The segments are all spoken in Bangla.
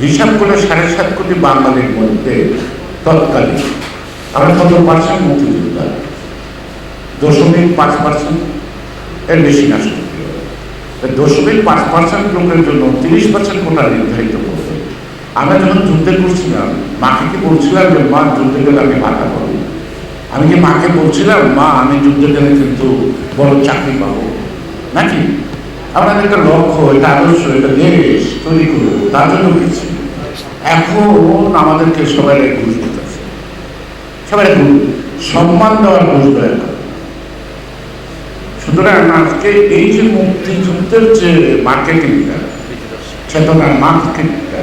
হিসাব করে 7.5 কোটি বাঙালির মধ্যে তৎকালীন আমরা কত পার্সেন্ট মুক্তিযোদ্ধা? 0.5%, এর বেশি না। 0.5% লোকের জন্য 30% কোটা নির্ধারিত করবে। আমরা যখন যুদ্ধে করছিলাম, মাকে কি বলছিলাম যে মা যুদ্ধে গেলে আমি ভাতা পাবো? আমি কি মাকে বলছিলাম মা আমি যুদ্ধে গেলে কিন্তু বড় চাকরি পাবো? নাকি আমাদের একটা লক্ষ্য, এটা আদর্শ, এটা দেশ তৈরি করবো, তার জন্য কিছু। এখন আমাদেরকে সবাই ঘুষ দিতেছে, সবাই সম্মান দেওয়ার ঘুষ দেয়। সুতরাং আজকে এই যে মুক্তিযুদ্ধের যে মার্কেটিংটা, চেতনার মার্কেটিংটা,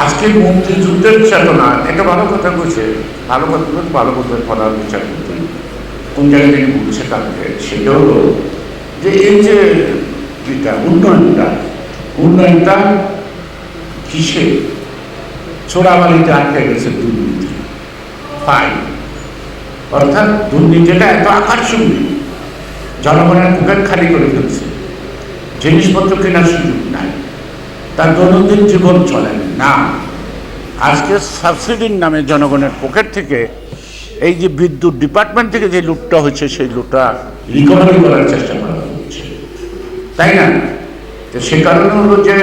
আজকে মুক্তিযুদ্ধের চেতনা, এটা ভালো কথা বলছে, ভালো কথা করার বিচার করতে কোন জায়গায় থেকে বলছে কালকে, সেটা হলো যে এই যে উন্নয়নটা কিসে? চোরাবালিতে আটকে গেছে দুর্নীতি। ফাইন, অর্থাৎ দুর্নীতিটা এত আকর্ষণীয়, জনগণের পকেট খালি করে ফেলছে, জিনিসপত্র কেনার সুযোগ নাই, তার দৈনন্দিন জীবন চলে না। আজকে সাবসিডির নামে জনগণের পকেট থেকে এই যে বিদ্যুৎ ডিপার্টমেন্ট থেকে যে লুটটা হচ্ছে, সেই লুটটা রিকভারি করার চেষ্টা করা হচ্ছে, তাই না? তো সে কারণে হলো যে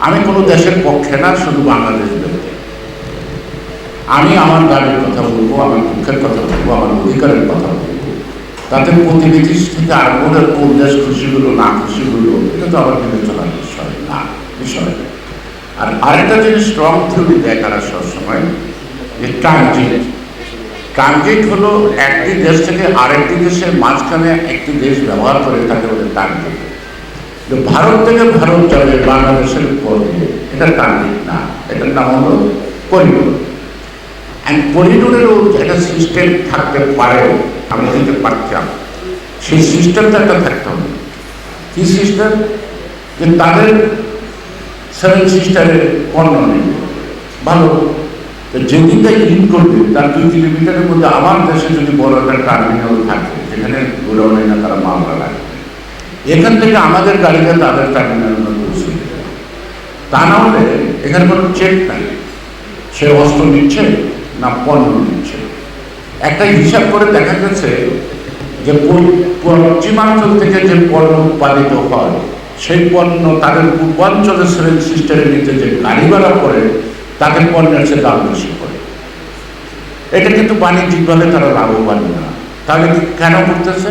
আমি কোনো দেশের পক্ষে না, শুধু বাংলাদেশ বিরুদ্ধে। আমি আমার দাবির কথা বলবো, আমার পক্ষের কথা বলবো, আমার অধিকারের কথা বলবো। তাদের প্রতিনিধি থেকে আরম্ভ করে কোন দেশ খুশি হলো না খুশি হলো, এটা তো আমার বিবেচনার বিষয়। আর আরেকটা জিনিস স্ট্রং থিওরি দেয় তারা সবসময়, যে ট্রানজিট হলো একটি দেশ থেকে আরেকটি দেশের মাঝখানে একটি দেশ ব্যবহার করে, তাকে বলে ট্রানজিট। ভারত থেকে ভারত যাবে বাংলাদেশের উপর দিয়ে, এটা ট্রানজিট না, এটার নাম হলো করিডোর। অ্যান্ড করিডোরেরও একটা সিস্টেম থাকতে পারে, আমরা দিতে পারতাম। সেই সিস্টেমটা একটা থাকতে হবে। কি সিস্টেম? যে তাদের 7 সিস্টারের পণ্য নেই, ভালো, যেদিন তাই ইন করবে তার 2 কিলোমিটারের মধ্যে আমার দেশে যদি বড় একটা টার্মিনাল থাকে, যেখানে গোডাউনে না তারা মামলা লাগবে, এখান থেকে আমাদের গাড়িটা তাদের টার্মিনালে পৌঁছে দেবে। তা না হলে এখানে কোনো চেক নাই, সে অস্ত্র নিচ্ছে না পণ্য নিচ্ছে। একটা হিসাব করে দেখা গেছে যে পশ্চিমাঞ্চল থেকে যে পণ্য উৎপাদিত হয়, সেই পণ্য তাদের পূর্বাঞ্চলের 7 সিস্টারের নিচে যে গাড়ি ভাড়া করে, তাদের পণ্যের সে দাম বেশি করে। এটা কিন্তু বাণিজ্যিকভাবে তারা লাভবান না। তাহলে কেন করতেছে?